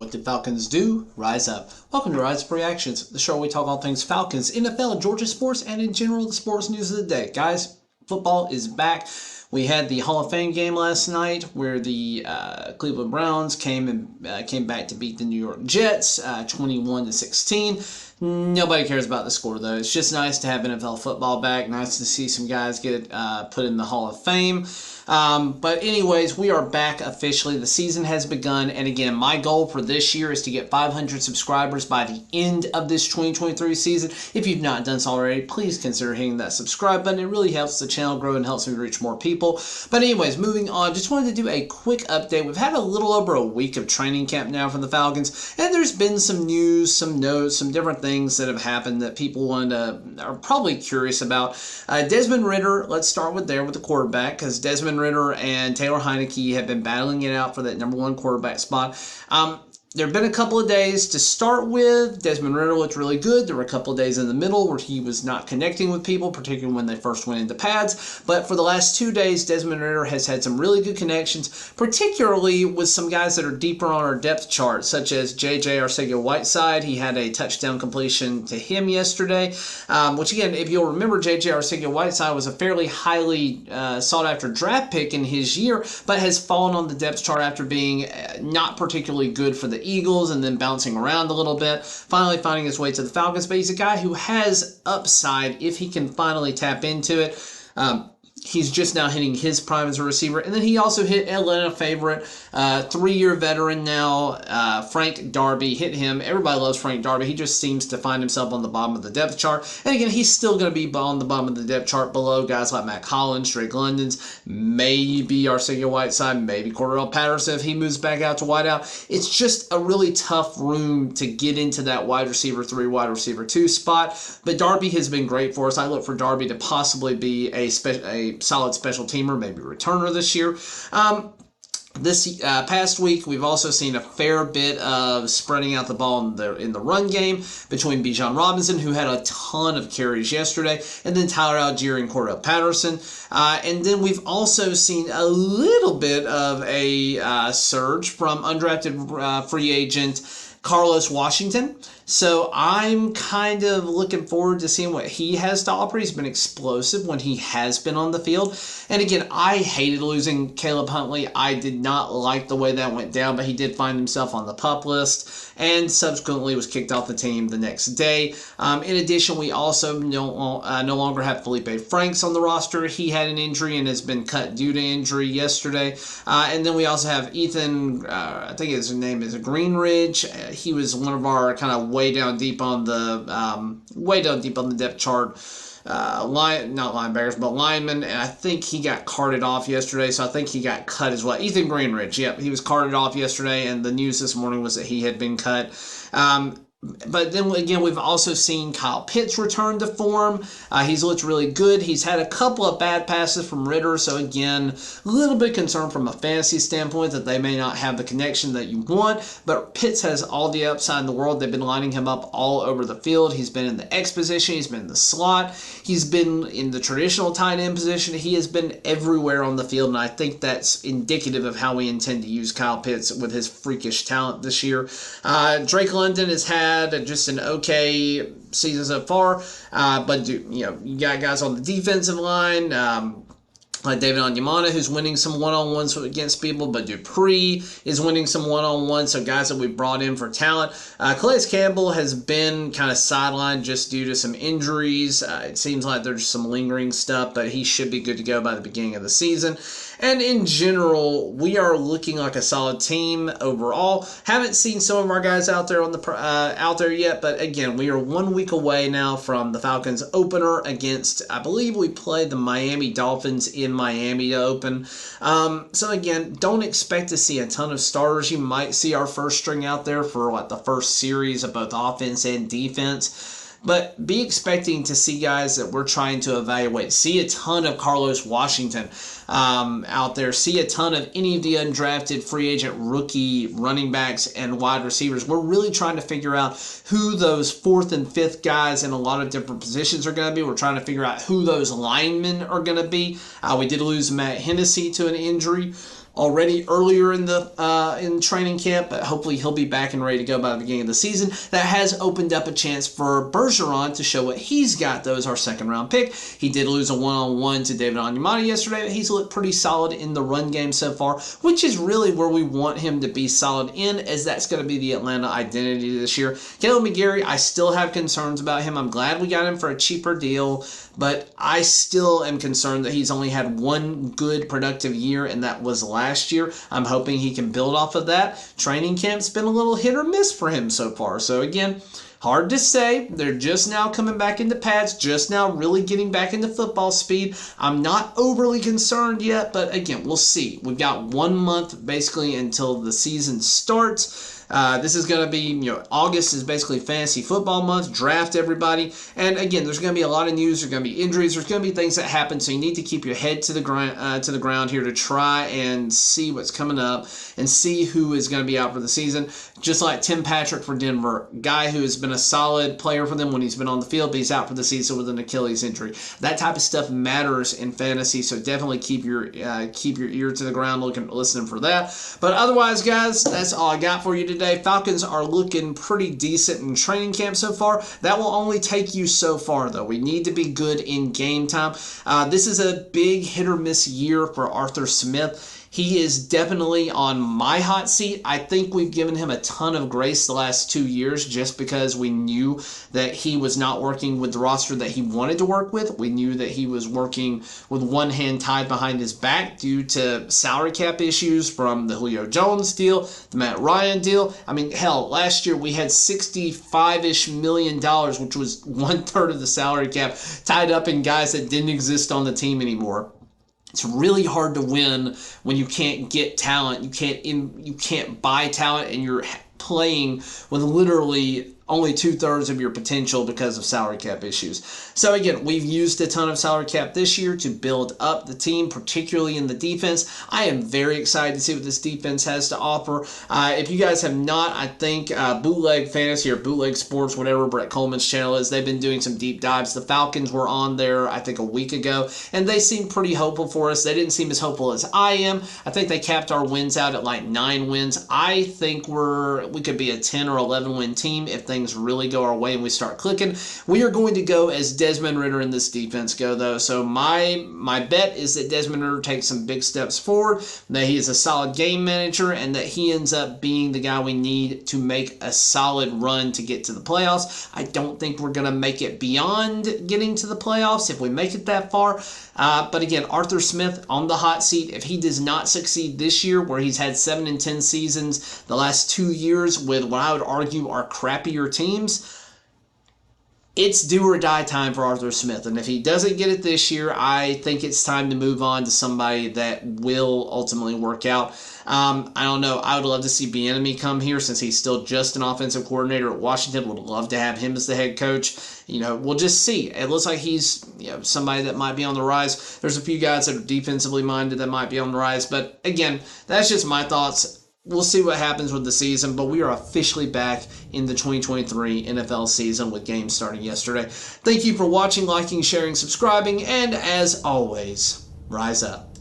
What did Falcons do? Rise up. Welcome to Rise Up Reactions, the show where we talk all things Falcons, NFL, Georgia sports, and in general the sports news of the day. Guys, football is back. We had the Hall of Fame game last night where the Cleveland Browns came back to beat the New York Jets 21-16. Nobody cares about the score, though. It's just nice to have NFL football back. Nice to see some guys get put in the Hall of Fame. But anyways, we are back officially. The season has begun. And again, my goal for this year is to get 500 subscribers by the end of this 2023 season. If you've not done so already, please consider hitting that subscribe button. It really helps the channel grow and helps me reach more people. But anyways, moving on, just wanted to do a quick update. We've had a little over a week of training camp now from the Falcons, and there's been some news, some notes, some different things that have happened that people are probably curious about. Desmond Ridder, let's start with the quarterback, because Desmond Ridder and Taylor Heineke have been battling it out for that #1 quarterback spot. There have been a couple of days to start with. Desmond Ridder looked really good. There were a couple of days in the middle where he was not connecting with people, particularly when they first went into pads. But for the last 2 days, Desmond Ridder has had some really good connections, particularly with some guys that are deeper on our depth chart, such as J.J. Arcega-Whiteside. He had a touchdown completion to him yesterday, which again, if you'll remember, J.J. Arcega-Whiteside was a fairly highly sought-after draft pick in his year, but has fallen on the depth chart after being not particularly good for the Eagles and then bouncing around a little bit, finally finding his way to the Falcons. But he's a guy who has upside if he can finally tap into it. He's just now hitting his prime as a receiver. And then he also hit Atlanta favorite, 3-year veteran now, Frank Darby. Hit him. Everybody loves Frank Darby. He just seems to find himself on the bottom of the depth chart. And again, he's still going to be on the bottom of the depth chart below guys like Matt Collins, Drake London's, maybe Arcega-Whiteside, maybe Cordell Patterson if he moves back out to wideout. It's just a really tough room to get into that wide receiver 3, wide receiver 2 spot. But Darby has been great for us. I look for Darby to possibly be a solid special teamer, maybe returner this year. This past week, we've also seen a fair bit of spreading out the ball in the run game between Bijan Robinson, who had a ton of carries yesterday, and then Tyler Algier and Cordell Patterson. And then we've also seen a little bit of a surge from undrafted free agent Carlos Washington. So I'm kind of looking forward to seeing what he has to offer. He's been explosive when he has been on the field. And again, I hated losing Caleb Huntley. I did not like the way that went down, but he did find himself on the PUP list and subsequently was kicked off the team the next day. In addition, we also no longer have Felipe Franks on the roster. He had an injury and has been cut due to injury yesterday. And then we also have Ethan, I think his name is Greenridge. He was one of our kind of way down deep on the depth chart. Not linebackers, but linemen, and I think he got carted off yesterday, so I think he got cut as well. Ethan Greenridge, yep, he was carted off yesterday, and the news this morning was that he had been cut. But then again, we've also seen Kyle Pitts return to form. He's looked really good. He's had a couple of bad passes from Ridder, so again, a little bit concerned from a fantasy standpoint that they may not have the connection that you want. But Pitts has all the upside in the world. They've been lining him up all over the field. He's been in the X position. He's been in the slot. He's been in the traditional tight end position. He has been everywhere on the field, and I think that's indicative of how we intend to use Kyle Pitts with his freakish talent this year. Drake London has had just an okay season so far, but you got guys on the defensive line, like David Onyemata, who's winning some one-on-ones against people, but Dupree is winning some one-on-ones, so guys that we brought in for talent. Calais Campbell has been kind of sidelined just due to some injuries. It seems like there's some lingering stuff, but he should be good to go by the beginning of the season. And in general, we are looking like a solid team overall. Haven't seen some of our guys out there out there yet, but again, we are 1 week away now from the Falcons opener against, I believe we played the Miami Dolphins in Miami to open. So again, don't expect to see a ton of starters. You might see our first string out there for the first series of both offense and defense. But be expecting to see guys that we're trying to evaluate. See a ton of Carlos Washington out there. See a ton of any of the undrafted free agent rookie running backs and wide receivers. We're really trying to figure out who those 4th and 5th guys in a lot of different positions are going to be. We're trying to figure out who those linemen are going to be. We did lose Matt Hennessy to an injury. already earlier in the in training camp, but hopefully he'll be back and ready to go by the beginning of the season. That has opened up a chance for Bergeron to show what he's got, though, as our second-round pick. He did lose a one-on-one to David Onyemata yesterday, but he's looked pretty solid in the run game so far, which is really where we want him to be solid in, as that's going to be the Atlanta identity this year. Caleb McGarry, I still have concerns about him. I'm glad we got him for a cheaper deal, but I still am concerned that he's only had one good productive year, and that was last year. I'm hoping he can build off of that. Training camp's been a little hit or miss for him so far. So again, hard to say. They're just now coming back into pads, just now really getting back into football speed. I'm not overly concerned yet, but again, we'll see. We've got 1 month basically until the season starts. This is going to be, August is basically fantasy football month, draft everybody. And again, there's going to be a lot of news. There's going to be injuries. There's going to be things that happen. So you need to keep your head to the ground here to try and see what's coming up and see who is going to be out for the season. Just like Tim Patrick for Denver, guy who has been a solid player for them when he's been on the field, but he's out for the season with an Achilles injury. That type of stuff matters in fantasy. So definitely keep your ear to the ground, listening for that. But otherwise, guys, that's all I got for you today. Falcons are looking pretty decent in training camp so far. That will only take you so far, though. We need to be good in game time. This is a big hit or miss year for Arthur Smith. He is definitely on my hot seat. I think we've given him a ton of grace the last 2 years just because we knew that he was not working with the roster that he wanted to work with. We knew that he was working with one hand tied behind his back due to salary cap issues from the Julio Jones deal, the Matt Ryan deal. I mean, hell, last year we had $65-ish million, which was 1/3 of the salary cap, tied up in guys that didn't exist on the team anymore. It's really hard to win when you can't get talent, you can't buy talent, and you're playing with literally only 2/3 of your potential because of salary cap issues. So again, we've used a ton of salary cap this year to build up the team, particularly in the defense. I am very excited to see what this defense has to offer. If you guys have not, I think Bootleg Fantasy or Bootleg Sports, whatever Brett Coleman's channel is, they've been doing some deep dives. The Falcons were on there, I think, a week ago, and they seem pretty hopeful for us. They didn't seem as hopeful as I am. I think they capped our wins out at like 9 wins. I think we could be a 10 or 11 win team if things really go our way and we start clicking. We are going to go as Desmond Ridder in this defense go, though. So my bet is that Desmond Ridder takes some big steps forward, that he is a solid game manager, and that he ends up being the guy we need to make a solid run to get to the playoffs. I don't think we're going to make it beyond getting to the playoffs if we make it that far. But again, Arthur Smith on the hot seat. If he does not succeed this year, where he's had 7 and 10 seasons the last 2 years with what I would argue are crappier teams, it's do or die time for Arthur Smith. And if he doesn't get it this year, I think it's time to move on to somebody that will ultimately work out. I don't know. I would love to see Bieniemy come here since he's still just an offensive coordinator at Washington. Would love to have him as the head coach. We'll just see. It looks like he's somebody that might be on the rise. There's a few guys that are defensively minded that might be on the rise. But again, that's just my thoughts. We'll see what happens with the season, but we are officially back in the 2023 NFL season with games starting yesterday. Thank you for watching, liking, sharing, subscribing, and as always, rise up.